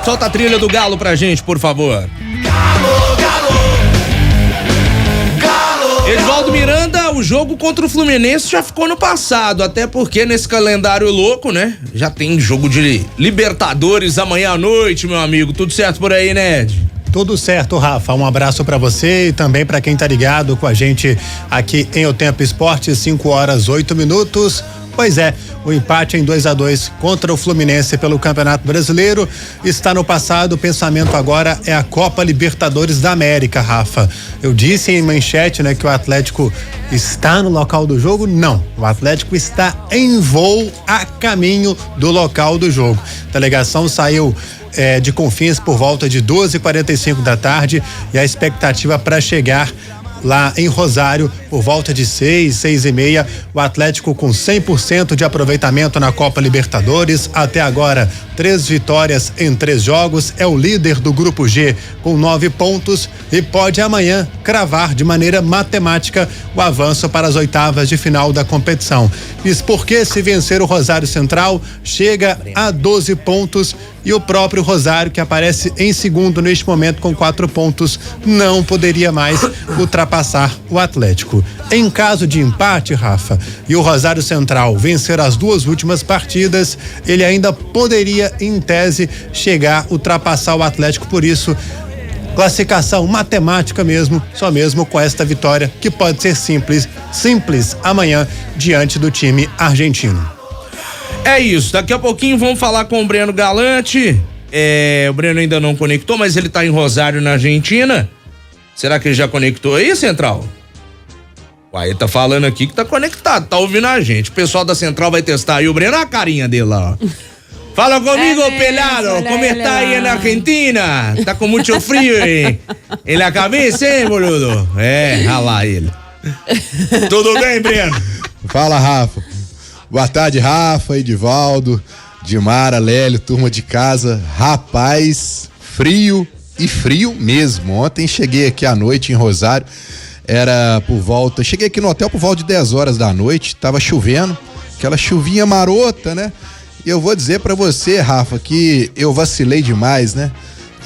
Solta a trilha do Galo pra gente, por favor. Galo, Galo, Galo. Edvaldo Miranda, o jogo contra o Fluminense já ficou no passado, até porque nesse calendário louco, né? Já tem jogo de Libertadores amanhã à noite, meu amigo. Tudo certo por aí, né, Ed? Tudo certo, Rafa. Um abraço pra você e também pra quem tá ligado com a gente aqui em O Tempo Esporte, 5:08. Pois é, o empate em 2-2 contra o Fluminense pelo Campeonato Brasileiro está no passado. O pensamento agora é a Copa Libertadores da América, Rafa. Eu disse em manchete, né, que o Atlético está no local do jogo. Não, o Atlético está em voo a caminho do local do jogo. A delegação saiu de Confins por volta de 12h45 da tarde e a expectativa para chegar lá em Rosário por volta de 6h30. O Atlético com 100% de aproveitamento na Copa Libertadores. Até agora, 3 vitórias em 3 jogos. É o líder do Grupo G com 9 pontos e pode amanhã cravar de maneira matemática o avanço para as oitavas de final da competição. Isso porque, se vencer o Rosário Central, chega a 12 pontos e o próprio Rosário, que aparece em segundo neste momento com 4 pontos, não poderia mais ultrapassar o Atlético. Em caso de empate, Rafa, e o Rosário Central vencer as 2 últimas partidas, ele ainda poderia, em tese, ultrapassar o Atlético. Por isso, classificação matemática mesmo, só mesmo com esta vitória, que pode ser simples amanhã diante do time argentino. É isso, daqui a pouquinho vamos falar com o Breno Galante. O Breno ainda não conectou, mas ele tá em Rosário, na Argentina. Será que ele já conectou aí, Central? Uai, ele tá falando aqui que tá conectado, tá ouvindo a gente. O pessoal da Central vai testar aí o Breno, a carinha dele lá, ó. Fala comigo, pelado, como está aí na Argentina? Tá com muito frio em la cabeça, hein, boludo? Olha lá ele. Tudo bem, Breno? Fala, Rafa. Boa tarde, Rafa, Edivaldo, Dimara, Lélio, turma de casa. Rapaz, frio e frio mesmo. Ontem cheguei aqui à noite em Rosário, cheguei aqui no hotel por volta de 10 horas da noite, tava chovendo, aquela chuvinha marota, né? E eu vou dizer pra você, Rafa, que eu vacilei demais, né?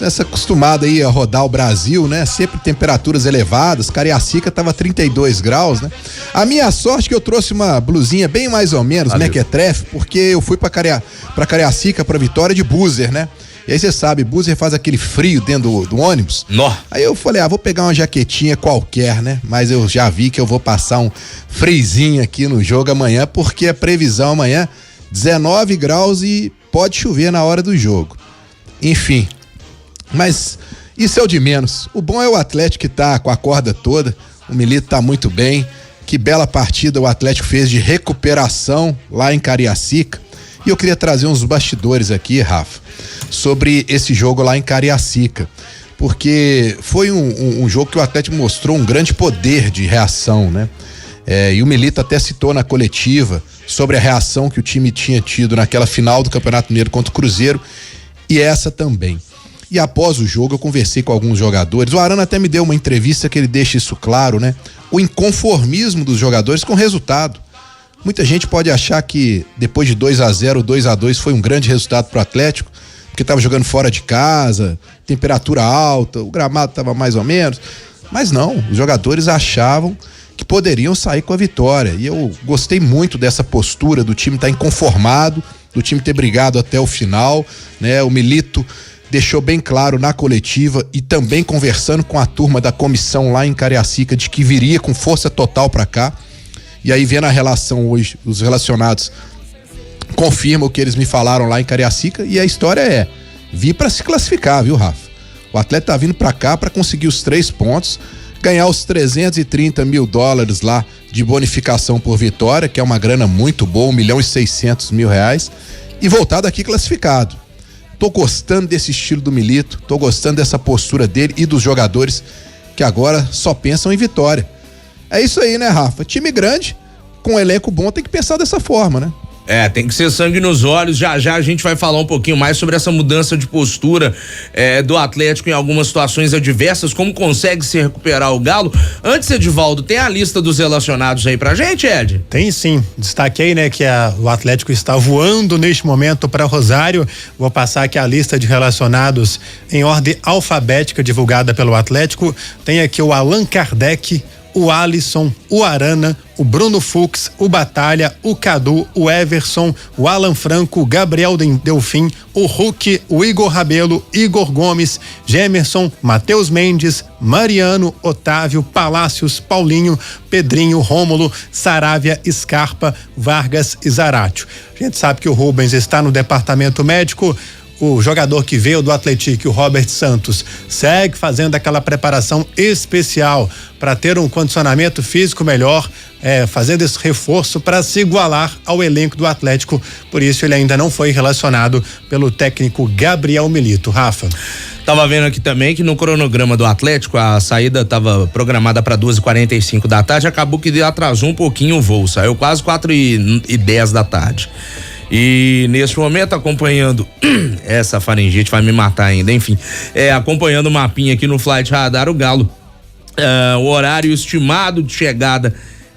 Essa acostumada aí a rodar o Brasil, né? Sempre temperaturas elevadas. Cariacica tava 32 graus, né? A minha sorte é que eu trouxe uma blusinha bem mais ou menos, mequetrefe, porque eu fui pra Cariacica, pra Vitória de Buser, né? E aí você sabe, Buser faz aquele frio dentro do ônibus. Nó. Aí eu falei, vou pegar uma jaquetinha qualquer, né? Mas eu já vi que eu vou passar um frizinho aqui no jogo amanhã, porque a previsão amanhã 19 graus e pode chover na hora do jogo. Enfim, mas isso é o de menos. O bom é o Atlético que tá com a corda toda, o Milito tá muito bem. Que bela partida o Atlético fez de recuperação lá em Cariacica. E eu queria trazer uns bastidores aqui, Rafa, sobre esse jogo lá em Cariacica, porque foi um jogo que o Atlético mostrou um grande poder de reação, né? E o Milito até citou na coletiva sobre a reação que o time tinha tido naquela final do Campeonato Mineiro contra o Cruzeiro, e essa também. E após o jogo eu conversei com alguns jogadores, o Arana até me deu uma entrevista que ele deixa isso claro, né? O inconformismo dos jogadores com o resultado. Muita gente pode achar que depois de 2-0, 2-2 foi um grande resultado pro Atlético, porque estava jogando fora de casa, temperatura alta, o gramado estava mais ou menos, mas não, os jogadores achavam que poderiam sair com a vitória, e eu gostei muito dessa postura do time estar inconformado, do time ter brigado até o final, né? O Milito deixou bem claro na coletiva e também conversando com a turma da comissão lá em Cariacica de que viria com força total para cá. E aí, vendo a relação hoje, os relacionados confirmam o que eles me falaram lá em Cariacica, e a história é: vir para se classificar, viu, Rafa? O atleta tá vindo para cá para conseguir os 3 pontos, ganhar os $330 mil lá de bonificação por vitória, que é uma grana muito boa, R$1.600.000, e voltar daqui classificado. Tô gostando desse estilo do Milito, tô gostando dessa postura dele e dos jogadores que agora só pensam em vitória. É isso aí, né, Rafa? Time grande, com um elenco bom, tem que pensar dessa forma, né? Tem que ser sangue nos olhos. Já a gente vai falar um pouquinho mais sobre essa mudança de postura do Atlético em algumas situações adversas, como consegue se recuperar o Galo. Antes, Edivaldo, tem a lista dos relacionados aí pra gente, Ed? Tem sim, destaquei, né, que o Atlético está voando neste momento para Rosário. Vou passar aqui a lista de relacionados em ordem alfabética divulgada pelo Atlético. Tem aqui o Allan Kardec, o Alisson, o Arana, o Bruno Fux, o Batalha, o Cadu, o Everson, o Alan Franco, o Gabriel Delfim, o Hulk, o Igor Rabelo, Igor Gomes, Gemerson, Matheus Mendes, Mariano, Otávio, Palácios, Paulinho, Pedrinho, Rômulo, Saravia, Scarpa, Vargas e Zaratio. A gente sabe que o Rubens está no departamento médico. O jogador que veio do Atlético, o Robert Santos, segue fazendo aquela preparação especial para ter um condicionamento físico melhor, fazendo esse reforço para se igualar ao elenco do Atlético. Por isso ele ainda não foi relacionado pelo técnico Gabriel Milito. Rafa. Tava vendo aqui também que no cronograma do Atlético a saída estava programada para 2h45 da tarde, acabou que atrasou um pouquinho o voo, saiu quase 4h10 da tarde. E nesse momento, acompanhando essa faringite vai me matar ainda, enfim, acompanhando o mapinha aqui no Flight Radar, o Galo, o horário estimado de chegada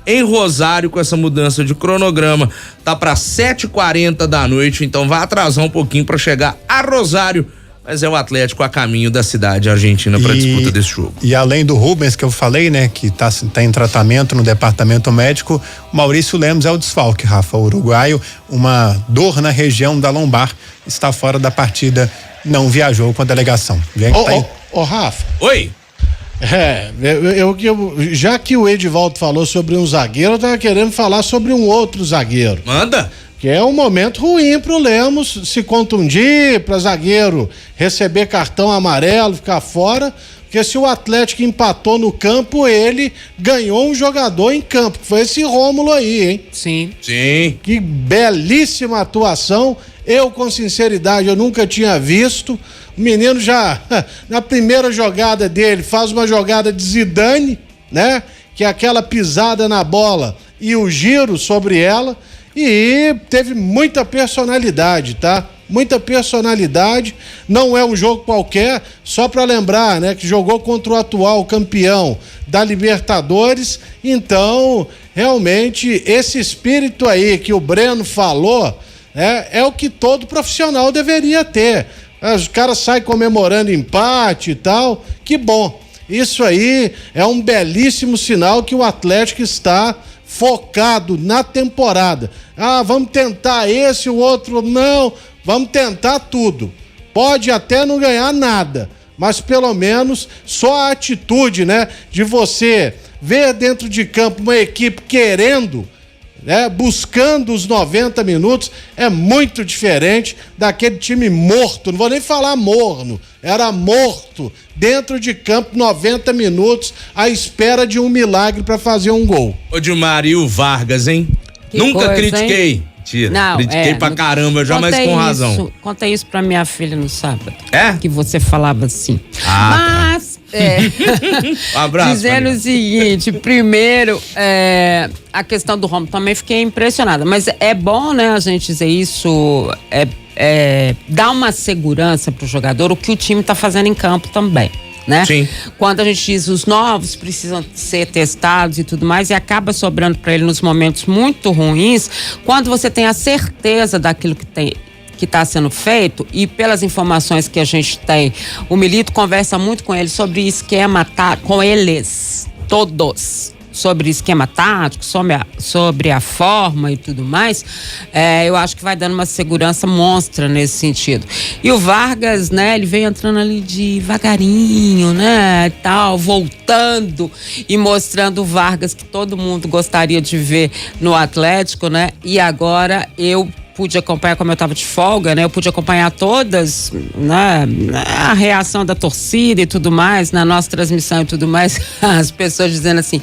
em Rosário com essa mudança de cronograma tá para 7h40 da noite, então vai atrasar um pouquinho para chegar a Rosário, mas é o Atlético a caminho da cidade argentina para disputa desse jogo. E além do Rubens que eu falei, né, que tá em tratamento no departamento médico, o Maurício Lemos é o desfalque, Rafa, o uruguaio, uma dor na região da lombar, está fora da partida, não viajou com a delegação. Rafa. Oi. Já que o Edivaldo falou sobre um zagueiro, eu tava querendo falar sobre um outro zagueiro. Manda. Que é um momento ruim pro Lemos se contundir, pra zagueiro receber cartão amarelo, ficar fora, porque se o Atlético empatou no campo, ele ganhou um jogador em campo, que foi esse Rômulo aí, hein? Sim. Que belíssima atuação, com sinceridade, eu nunca tinha visto. O menino já, na primeira jogada dele, faz uma jogada de Zidane, né? Que é aquela pisada na bola e o giro sobre ela. E teve muita personalidade, tá? Muita personalidade, não é um jogo qualquer, só para lembrar, né? Que jogou contra o atual campeão da Libertadores, então, realmente, esse espírito aí que o Breno falou, é o que todo profissional deveria ter. Os caras saem comemorando empate e tal, que bom. Isso aí é um belíssimo sinal que o Atlético está focado na temporada. Vamos tentar esse, o outro, não, vamos tentar tudo. Pode até não ganhar nada, mas pelo menos só a atitude, né, de você ver dentro de campo uma equipe querendo, né, buscando os 90 minutos, é muito diferente daquele time morto, não vou nem falar morno, era morto, dentro de campo, 90 minutos, à espera de um milagre para fazer um gol. Ô Dilmar, e o Vargas, hein? Que Nunca coisa, critiquei. Hein? Tira. Não, critiquei pra caramba já, mas com razão. Contei isso pra minha filha no sábado. É? Que você falava assim. Mas, um abraço, dizendo Maria. o seguinte, primeiro, a questão do Romulo, também fiquei impressionada, mas é bom, né, a gente dizer isso, dar uma segurança pro jogador, o que o time tá fazendo em campo também. Né? Sim. Quando a gente diz os novos precisam ser testados e tudo mais, e acaba sobrando para ele nos momentos muito ruins, quando você tem a certeza daquilo que está sendo feito, e pelas informações que a gente tem, o Milito conversa muito com ele sobre esquema com eles, todos, sobre esquema tático, sobre a forma e tudo mais, eu acho que vai dando uma segurança monstra nesse sentido. E o Vargas, né, ele vem entrando ali devagarinho, né, tal, voltando e mostrando o Vargas que todo mundo gostaria de ver no Atlético, né, e agora eu pude acompanhar, como eu estava de folga, né? Eu pude acompanhar todas, né? A reação da torcida e tudo mais, na nossa transmissão e tudo mais, as pessoas dizendo assim,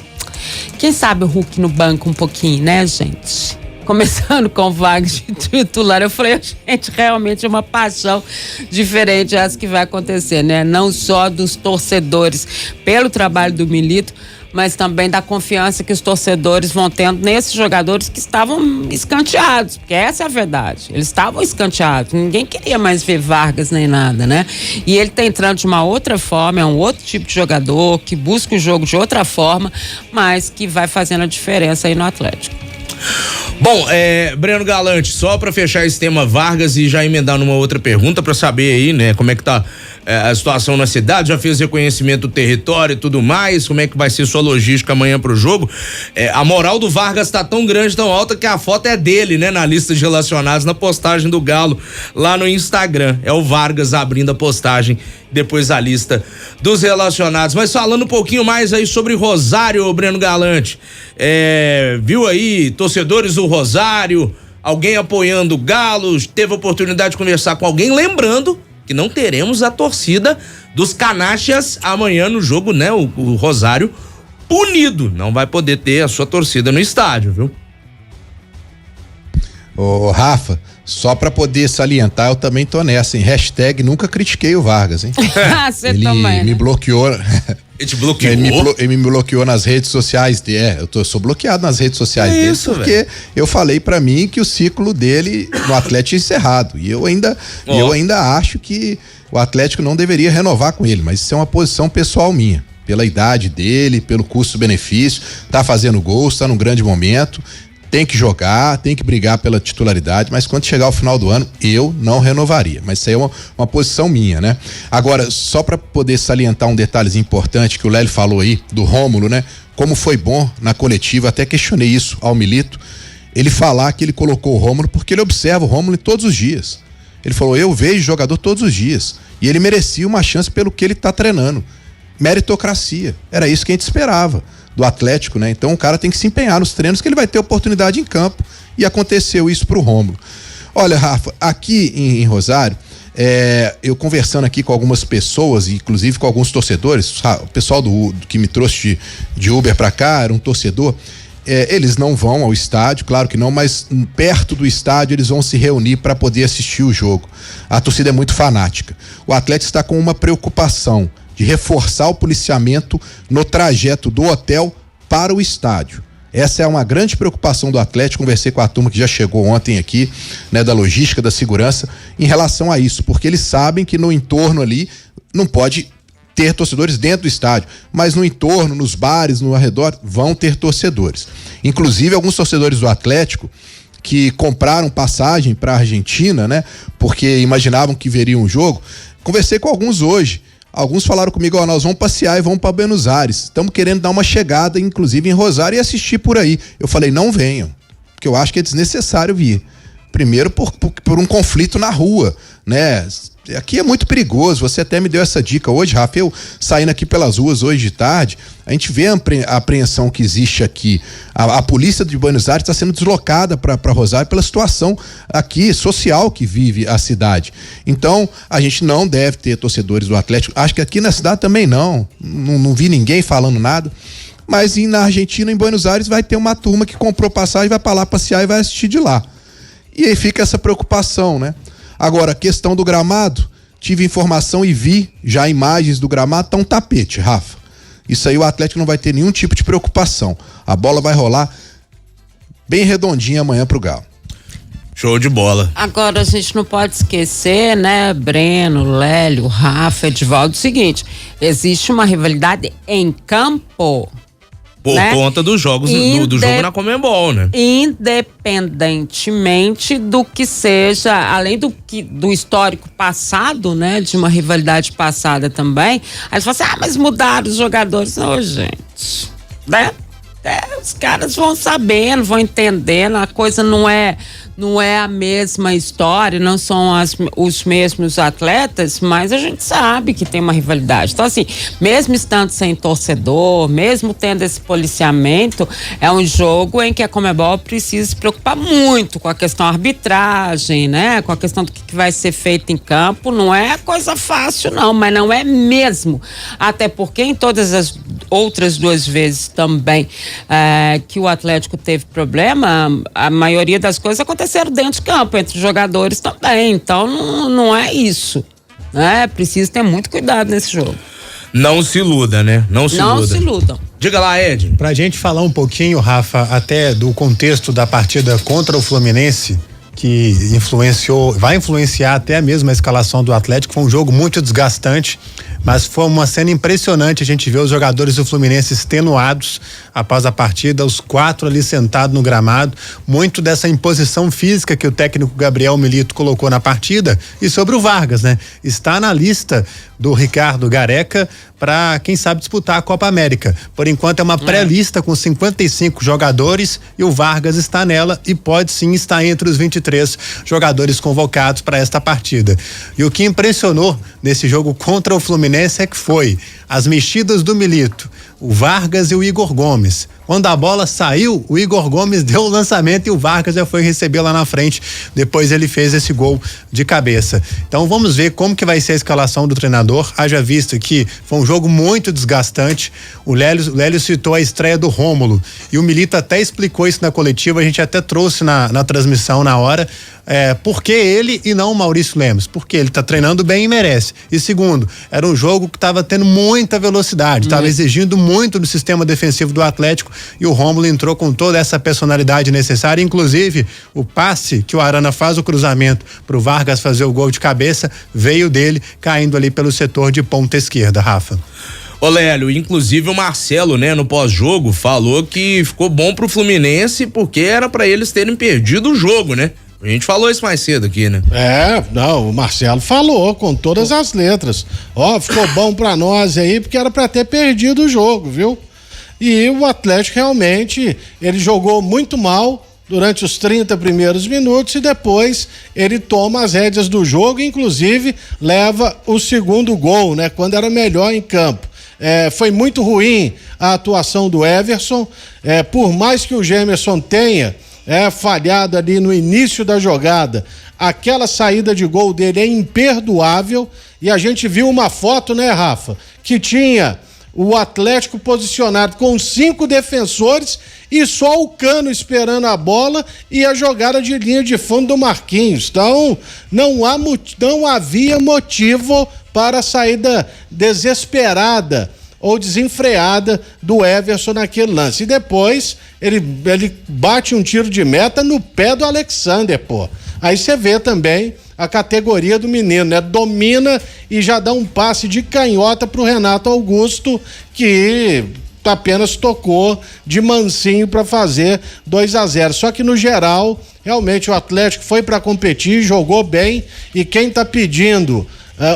quem sabe o Hulk no banco um pouquinho, né, gente? Começando com o Vargas de titular, eu falei, gente, realmente é uma paixão diferente essa que vai acontecer, né? Não só dos torcedores pelo trabalho do Milito, mas também da confiança que os torcedores vão tendo nesses jogadores que estavam escanteados, porque essa é a verdade. Eles estavam escanteados, ninguém queria mais ver Vargas nem nada, né? E ele tá entrando de uma outra forma, é um outro tipo de jogador que busca o jogo de outra forma, mas que vai fazendo a diferença aí no Atlético. Bom, Breno Galante, só pra fechar esse tema Vargas e já emendar numa outra pergunta pra saber aí, né, como é que tá a situação na cidade, já fez reconhecimento do território e tudo mais, como é que vai ser sua logística amanhã pro jogo. A moral do Vargas tá tão grande, tão alta, que a foto é dele, né, na lista de relacionados, na postagem do Galo, lá no Instagram. É o Vargas abrindo a postagem, depois a lista dos relacionados. Mas falando um pouquinho mais aí sobre Rosário, Breno Galante, viu aí torcedores do Rosário, alguém apoiando o Galo, teve a oportunidade de conversar com alguém, lembrando que não teremos a torcida dos Canachas amanhã no jogo, né? O Rosário punido, não vai poder ter a sua torcida no estádio, viu? Ô, Rafa, só pra poder salientar, eu também tô nessa, hein? Hashtag nunca critiquei o Vargas, hein? Você ele também, me né? bloqueou. Ele te bloqueou? Ele me bloqueou nas redes sociais dele. Eu sou bloqueado nas redes sociais dele isso, porque véio? eu falei pra mim que o ciclo dele no Atlético é encerrado. E eu ainda acho que o Atlético não deveria renovar com ele, mas isso é uma posição pessoal minha. Pela idade dele, pelo custo-benefício, tá fazendo gols, tá num grande momento. Tem que jogar, tem que brigar pela titularidade, mas quando chegar ao final do ano, eu não renovaria. Mas isso aí é uma posição minha, né? Agora, só para poder salientar um detalhezinho importante que o Lélio falou aí, do Rômulo, né? Como foi bom na coletiva, até questionei isso ao Milito, ele falar que ele colocou o Rômulo porque ele observa o Rômulo todos os dias. Ele falou, eu vejo o jogador todos os dias. E ele merecia uma chance pelo que ele tá treinando. Meritocracia. Era isso que a gente esperava do Atlético, né? Então o cara tem que se empenhar nos treinos que ele vai ter oportunidade em campo, e aconteceu isso pro Rômulo. Olha, Rafa, aqui em Rosário, eu conversando aqui com algumas pessoas, inclusive com alguns torcedores, o pessoal que me trouxe de Uber pra cá, era um torcedor, eles não vão ao estádio, claro que não, mas perto do estádio eles vão se reunir para poder assistir o jogo. A torcida é muito fanática. O Atlético está com uma preocupação de reforçar o policiamento no trajeto do hotel para o estádio. Essa é uma grande preocupação do Atlético. Conversei com a turma que já chegou ontem aqui, né, da logística, da segurança, em relação a isso, porque eles sabem que no entorno ali não pode ter torcedores dentro do estádio, mas no entorno, nos bares, no arredor, vão ter torcedores. Inclusive, alguns torcedores do Atlético que compraram passagem para a Argentina, né, porque imaginavam que veriam o jogo. Conversei com alguns hoje. Alguns falaram comigo, nós vamos passear e vamos para Buenos Aires. Estamos querendo dar uma chegada, inclusive em Rosário, e assistir por aí. Eu falei, não venham, porque eu acho que é desnecessário vir. Primeiro por um conflito na rua, né? Aqui é muito perigoso, você até me deu essa dica hoje, Rafa, eu saindo aqui pelas ruas hoje de tarde, a gente vê a apreensão que existe aqui. A polícia de Buenos Aires está sendo deslocada para Rosário pela situação aqui social que vive a cidade. Então, a gente não deve ter torcedores do Atlético, acho que aqui na cidade também não vi ninguém falando nada, mas na Argentina, em Buenos Aires, vai ter uma turma que comprou passagem, vai para lá passear e vai assistir de lá. E aí fica essa preocupação, né? Agora, questão do gramado, tive informação e vi já imagens do gramado, tá um tapete, Rafa. Isso aí o Atlético não vai ter nenhum tipo de preocupação. A bola vai rolar bem redondinha amanhã pro Galo. Show de bola. Agora, a gente não pode esquecer, né, Breno, Lélio, Rafa, Edivaldo, o seguinte, existe uma rivalidade em campo. Por conta dos jogos do jogo na Conmebol, né? Independentemente do que seja, além do histórico passado, né? De uma rivalidade passada também. Aí você fala assim, mas mudaram os jogadores. Não, gente, né? Os caras vão sabendo, vão entendendo, a coisa não é a mesma história, não são os mesmos atletas, mas a gente sabe que tem uma rivalidade. Então, assim, mesmo estando sem torcedor, mesmo tendo esse policiamento, é um jogo em que a Conmebol precisa se preocupar muito com a questão da arbitragem, né? Com a questão do que vai ser feito em campo. Não é coisa fácil, não, mas não é mesmo. Até porque em todas as outras duas vezes também que o Atlético teve problema, a maioria das coisas aconteceram dentro de campo, entre os jogadores também. Então não é isso, né? Precisa ter muito cuidado nesse jogo. Não se iluda, né? Não se iludam. Diga lá, Ed. Pra gente falar um pouquinho, Rafa, até do contexto da partida contra o Fluminense, que vai influenciar até mesmo a escalação do Atlético. Foi um jogo muito desgastante, mas foi uma cena impressionante a gente ver os jogadores do Fluminense extenuados após a partida, os 4 ali sentados no gramado, muito dessa imposição física que o técnico Gabriel Milito colocou na partida. E sobre o Vargas, né? Está na lista do Ricardo Gareca para quem sabe disputar a Copa América. Por enquanto é uma pré-lista com 55 jogadores e o Vargas está nela e pode sim estar entre os 23 jogadores convocados para esta partida. E o que impressionou nesse jogo contra o Fluminense é que foi as mexidas do Milito, o Vargas e o Igor Gomes. Quando a bola saiu, o Igor Gomes deu o lançamento e o Vargas já foi receber lá na frente. Depois ele fez esse gol de cabeça. Então vamos ver como que vai ser a escalação do treinador. Haja visto que foi um jogo muito desgastante. O Lélio citou a estreia do Rômulo e o Milito até explicou isso na coletiva. A gente até trouxe na transmissão na hora. Por que ele e não o Maurício Lemos? Porque ele tá treinando bem e merece. E segundo, era um jogo que estava tendo muita velocidade, estava exigindo muito do sistema defensivo do Atlético e o Rômulo entrou com toda essa personalidade necessária, inclusive o passe que o Arana faz o cruzamento pro Vargas fazer o gol de cabeça, veio dele caindo ali pelo setor de ponta esquerda, Rafa. Ô Lélio, inclusive o Marcelo, né, no pós-jogo falou que ficou bom pro Fluminense porque era pra eles terem perdido o jogo, né? A gente falou isso mais cedo aqui, né? O Marcelo falou com todas as letras. Ficou bom pra nós aí porque era pra ter perdido o jogo, viu? E o Atlético realmente, ele jogou muito mal durante os 30 primeiros minutos e depois ele toma as rédeas do jogo, inclusive leva o segundo gol, né? Quando era melhor em campo. Foi muito ruim a atuação do Everson, por mais que o Gemerson tenha falhado ali no início da jogada, aquela saída de gol dele é imperdoável e a gente viu uma foto, né, Rafa, que tinha o Atlético posicionado com 5 defensores e só o Cano esperando a bola e a jogada de linha de fundo do Marquinhos. Então, não havia motivo para a saída desesperada ou desenfreada do Everson naquele lance. E depois ele bate um tiro de meta no pé do Alexander, pô. Aí você vê também a categoria do menino, né? Domina e já dá um passe de canhota pro Renato Augusto, que apenas tocou de mansinho para fazer 2-0. Só que no geral, realmente o Atlético foi para competir, jogou bem e quem tá pedindo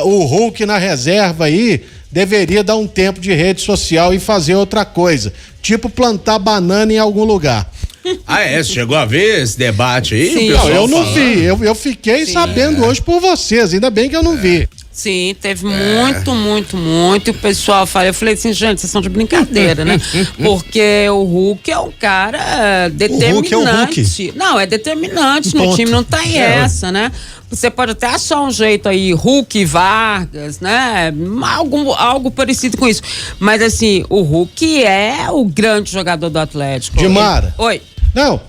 o Hulk na reserva aí deveria dar um tempo de rede social e fazer outra coisa, tipo plantar banana em algum lugar. Você chegou a ver esse debate aí? Sim. Não, eu não vi, eu fiquei sabendo hoje por vocês, ainda bem que eu não vi. Sim, teve muito. O pessoal fala, eu falei assim, gente, vocês são de brincadeira, né? Porque o Hulk é um cara determinante. O Hulk é o Hulk. Não, é determinante no Ponto. time, não tem essa, né? Você pode até achar um jeito aí, Hulk e Vargas, né? Algo parecido com isso. Mas assim, o Hulk é o grande jogador do Atlético. Dimara. Oi. Não,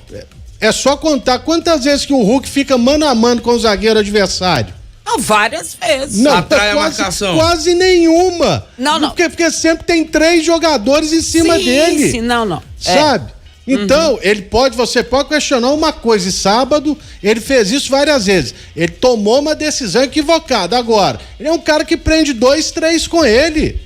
é só contar quantas vezes que o Hulk fica mano a mano com o zagueiro adversário. Não, várias vezes. Não, atrai a marcação. Quase nenhuma. Não. Porque sempre tem 3 jogadores em cima dele. Sim, não. Sabe? Então, você pode questionar uma coisa, e sábado ele fez isso várias vezes. Ele tomou uma decisão equivocada. Agora, ele é um cara que prende 2, 3 com ele.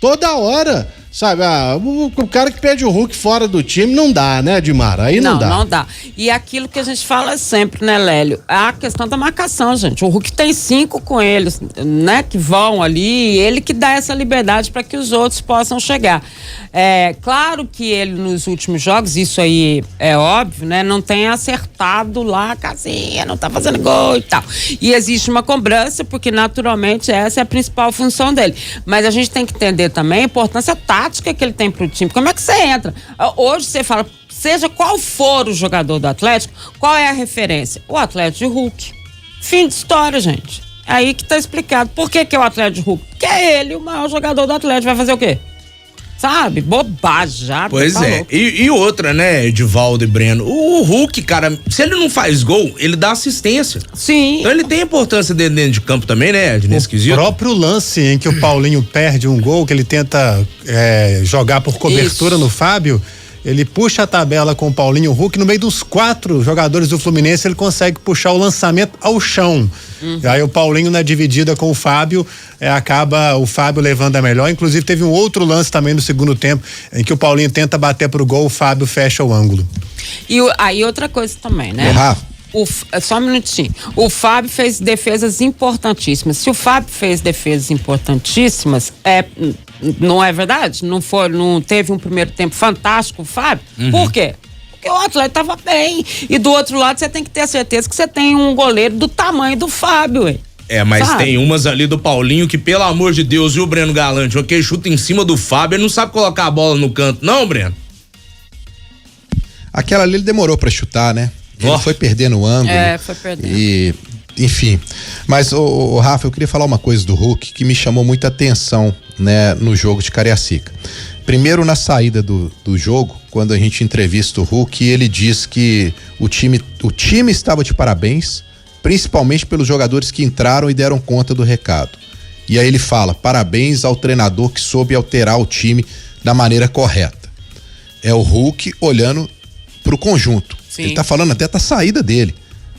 Toda hora. Sabe, o cara que pede o Hulk fora do time não dá, né, Dimara? Aí não dá. Não dá. E aquilo que a gente fala sempre, né, Lélio? A questão da marcação, gente. O Hulk tem 5 com eles, né, que vão ali, ele que dá essa liberdade para que os outros possam chegar. Claro que ele nos últimos jogos, isso aí é óbvio, né, não tem acertado lá a casinha, não tá fazendo gol e tal. E existe uma cobrança, porque naturalmente essa é a principal função dele. Mas a gente tem que entender também a importância tática que ele tem pro time. Como é que você entra? Hoje você fala, seja qual for o jogador do Atlético, qual é a referência? O Atlético de Hulk. Fim de história, gente. É aí que tá explicado. Por que é o Atlético de Hulk? Porque é ele o maior jogador do Atlético. Vai fazer o quê? Sabe? Bobajada. Pois tá é. louco. E outra, né, Edivaldo e Breno? O Hulk, cara, se ele não faz gol, ele dá assistência. Sim. Então ele tem importância dentro de campo também, né, Ed, nesse O quesito? próprio lance em que o Paulinho perde um gol, que ele tenta jogar por cobertura Isso. no Fábio, ele puxa a tabela com o Paulinho Hulk, no meio dos 4 jogadores do Fluminense ele consegue puxar o lançamento ao chão. E aí o Paulinho na dividida com o Fábio, acaba o Fábio levando a melhor, inclusive teve um outro lance também no segundo tempo, em que o Paulinho tenta bater pro gol, o Fábio fecha o ângulo. E aí outra coisa também, né? Ô, Rafa. Só um minutinho. O Fábio fez defesas importantíssimas. Se o Fábio fez defesas importantíssimas, não é verdade? Não teve um primeiro tempo fantástico, o Fábio? Por quê? Porque o atleta estava bem. E do outro lado, você tem que ter certeza que você tem um goleiro do tamanho do Fábio, hein? Mas sabe? tem umas ali do Paulinho que, pelo amor de Deus, e o Breno Galante, ok, chuta em cima do Fábio, ele não sabe colocar a bola no canto, não, Breno? Aquela ali ele demorou pra chutar, né? Ele foi perdendo o ângulo. Foi perdendo. E, enfim. Mas, ô, Rafa, eu queria falar uma coisa do Hulk que me chamou muita atenção, né, no jogo de Cariacica. Primeiro, na saída do jogo, quando a gente entrevista o Hulk, ele diz que o time estava de parabéns, principalmente pelos jogadores que entraram e deram conta do recado. E aí ele fala: parabéns ao treinador que soube alterar o time da maneira correta. É o Hulk olhando pro conjunto. Sim. Ele tá falando até da saída dele,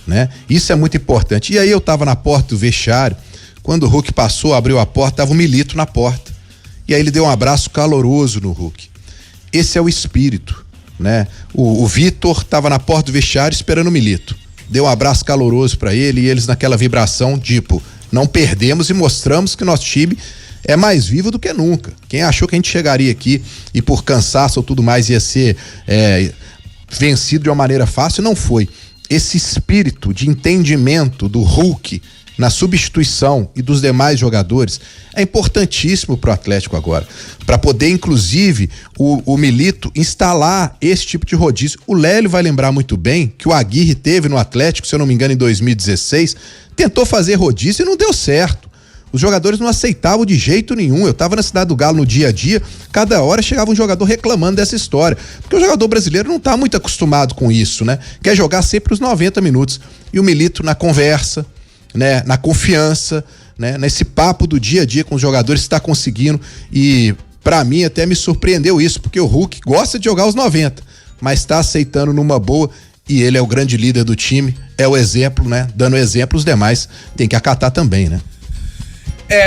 né? Isso é muito importante. E aí eu tava na porta do vestiário, quando o Hulk passou, abriu a porta, tava o Milito na porta. E aí ele deu um abraço caloroso no Hulk. Esse é o espírito, né? O Vitor tava na porta do vestiário esperando o Milito. Deu um abraço caloroso para ele e eles naquela vibração, tipo, não perdemos e mostramos que nosso time é mais vivo do que nunca. Quem achou que a gente chegaria aqui e por cansaço ou tudo mais ia ser vencido de uma maneira fácil, não foi. Esse espírito de entendimento do Hulk na substituição e dos demais jogadores é importantíssimo pro Atlético agora, para poder inclusive o Milito instalar esse tipo de rodízio. O Lélio vai lembrar muito bem que o Aguirre teve no Atlético, se eu não me engano, em 2016, tentou fazer rodízio e não deu certo. Os jogadores não aceitavam de jeito nenhum. Eu tava na Cidade do Galo no dia a dia, cada hora chegava um jogador reclamando dessa história, porque o jogador brasileiro não tá muito acostumado com isso, né? Quer jogar sempre os 90 minutos. E o Milito na conversa, né? Na confiança, né? Nesse papo do dia a dia com os jogadores, está conseguindo. E pra mim até me surpreendeu isso, porque o Hulk gosta de jogar os 90, mas tá aceitando numa boa. E ele é o grande líder do time, é o exemplo, né? Dando exemplo, os demais tem que acatar também, né?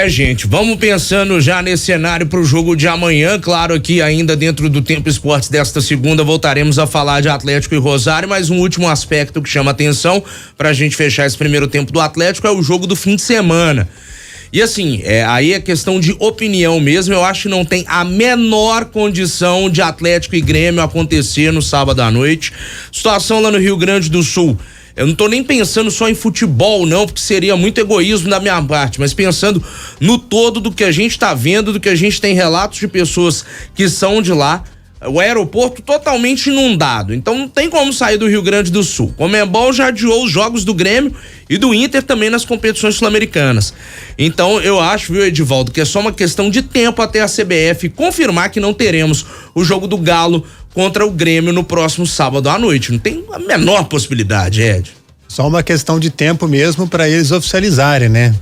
Gente, vamos pensando já nesse cenário pro jogo de amanhã, claro, aqui ainda dentro do Tempo Esportes desta segunda voltaremos a falar de Atlético e Rosário, mas um último aspecto que chama atenção pra gente fechar esse primeiro tempo do Atlético é o jogo do fim de semana. E assim, aí é questão de opinião mesmo, eu acho que não tem a menor condição de Atlético e Grêmio acontecer no sábado à noite. Situação lá no Rio Grande do Sul. Eu não tô nem pensando só em futebol, não, porque seria muito egoísmo da minha parte, mas pensando no todo do que a gente tá vendo, do que a gente tem relatos de pessoas que são de lá, o aeroporto totalmente inundado, então não tem como sair do Rio Grande do Sul. Conmebol já adiou os jogos do Grêmio e do Inter também nas competições sul-americanas. Então eu acho, viu, Edivaldo, que é só uma questão de tempo até a CBF confirmar que não teremos o jogo do Galo contra o Grêmio no próximo sábado à noite. Não tem a menor possibilidade, Ed. Só uma questão de tempo mesmo para eles oficializarem, né?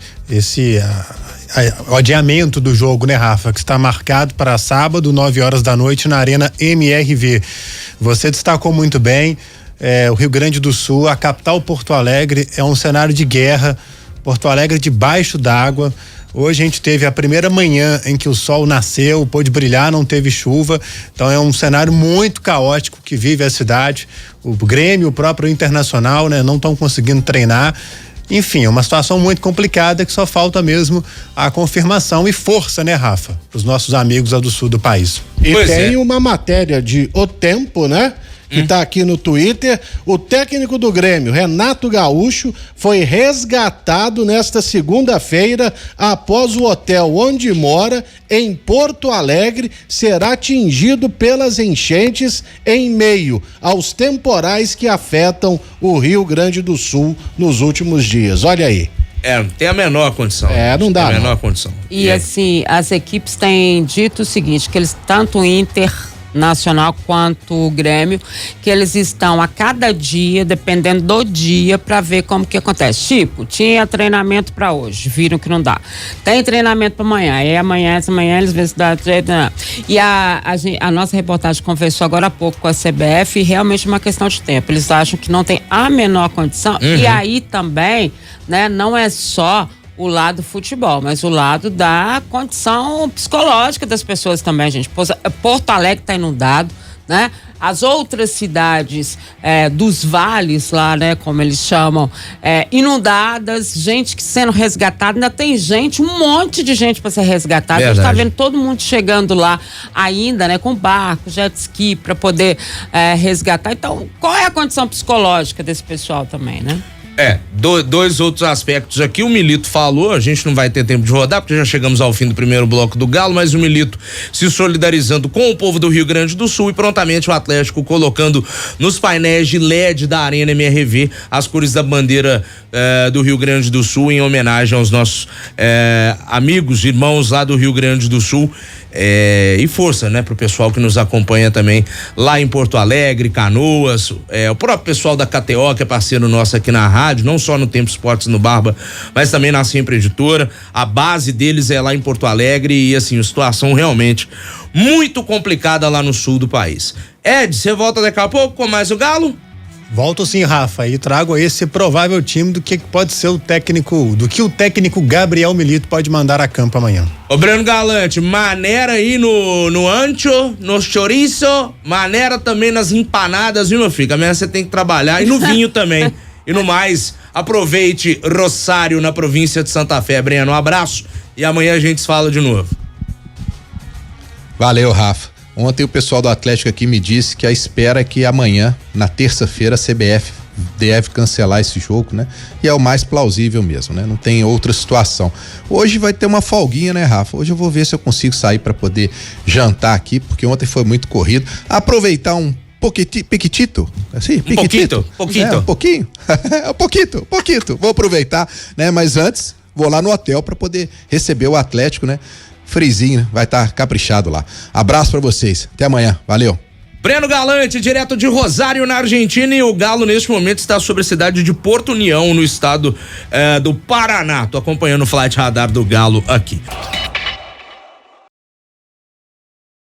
O adiamento do jogo, né, Rafa? Que está marcado para sábado, 9 horas da noite, na Arena MRV. Você destacou muito bem, o Rio Grande do Sul, a capital Porto Alegre, é um cenário de guerra. Porto Alegre debaixo d'água. Hoje a gente teve a primeira manhã em que o sol nasceu, pôde brilhar, não teve chuva. Então é um cenário muito caótico que vive a cidade. O Grêmio, o próprio Internacional, né, não estão conseguindo treinar. Enfim, é uma situação muito complicada que só falta mesmo a confirmação e força, né, Rafa? Para os nossos amigos lá do sul do país. E tem uma matéria de O Tempo, né? Que tá aqui no Twitter. O técnico do Grêmio, Renato Gaúcho, foi resgatado nesta segunda-feira após o hotel onde mora, em Porto Alegre, será atingido pelas enchentes em meio aos temporais que afetam o Rio Grande do Sul nos últimos dias. Olha aí. Não tem a menor condição. Não dá. Tem a menor condição. E assim, as equipes têm dito o seguinte, que eles, tanto o Internacional quanto o Grêmio, que eles estão a cada dia, dependendo do dia, para ver como que acontece. Tipo, tinha treinamento para hoje, viram que não dá. Tem treinamento para amanhã, aí amanhã eles vê se dá jeito. E a nossa reportagem conversou agora há pouco com a CBF e realmente é uma questão de tempo. Eles acham que não tem a menor condição. E aí também, né, não é só o lado futebol, mas o lado da condição psicológica das pessoas também, gente. Porto Alegre está inundado, né? As outras cidades dos vales lá, né, como eles chamam, inundadas, gente que sendo resgatada, ainda tem gente, um monte de gente para ser resgatada. A gente tá vendo todo mundo chegando lá ainda, né, com barco, jet ski, para poder resgatar. Então, qual é a condição psicológica desse pessoal também, né? Dois outros aspectos aqui. O Milito falou, a gente não vai ter tempo de rodar porque já chegamos ao fim do primeiro bloco do Galo, mas o Milito se solidarizando com o povo do Rio Grande do Sul e prontamente o Atlético colocando nos painéis de LED da Arena MRV as cores da bandeira do Rio Grande do Sul em homenagem aos nossos amigos, irmãos lá do Rio Grande do Sul. E força, né, pro pessoal que nos acompanha também lá em Porto Alegre, Canoas, o próprio pessoal da KTO, que é parceiro nosso aqui na rádio, não só no Tempo Esportes no Barba, mas também na Sempre Editora. A base deles é lá em Porto Alegre e assim, a situação realmente muito complicada lá no sul do país. Ed, você volta daqui a pouco com mais o Galo? Volto sim, Rafa, e trago esse provável time do que pode ser o técnico Gabriel Milito pode mandar a campo amanhã. Ô Breno Galante, maneira aí no ancho, no chouriço, maneira também nas empanadas, viu, meu filho? Amanhã você tem que trabalhar, e no vinho também. E no mais, aproveite Rosário na província de Santa Fé. Breno, um abraço e amanhã a gente se fala de novo. Valeu, Rafa. Ontem o pessoal do Atlético aqui me disse que a espera é que amanhã, na terça-feira, a CBF deve cancelar esse jogo, né? E é o mais plausível mesmo, né? Não tem outra situação. Hoje vai ter uma folguinha, né, Rafa? Hoje eu vou ver se eu consigo sair para poder jantar aqui, porque ontem foi muito corrido. Aproveitar um piquitito, assim, piquitito. Pouquinho. Um pouquinho. pouquinho. Vou aproveitar, né? Mas antes, vou lá no hotel para poder receber o Atlético, né? Frizinho, vai estar caprichado lá. Abraço pra vocês, até amanhã, valeu. Breno Galante, direto de Rosário, na Argentina, e o Galo neste momento está sobre a cidade de Porto União, no estado do Paraná. Tô acompanhando o Flight Radar do Galo aqui.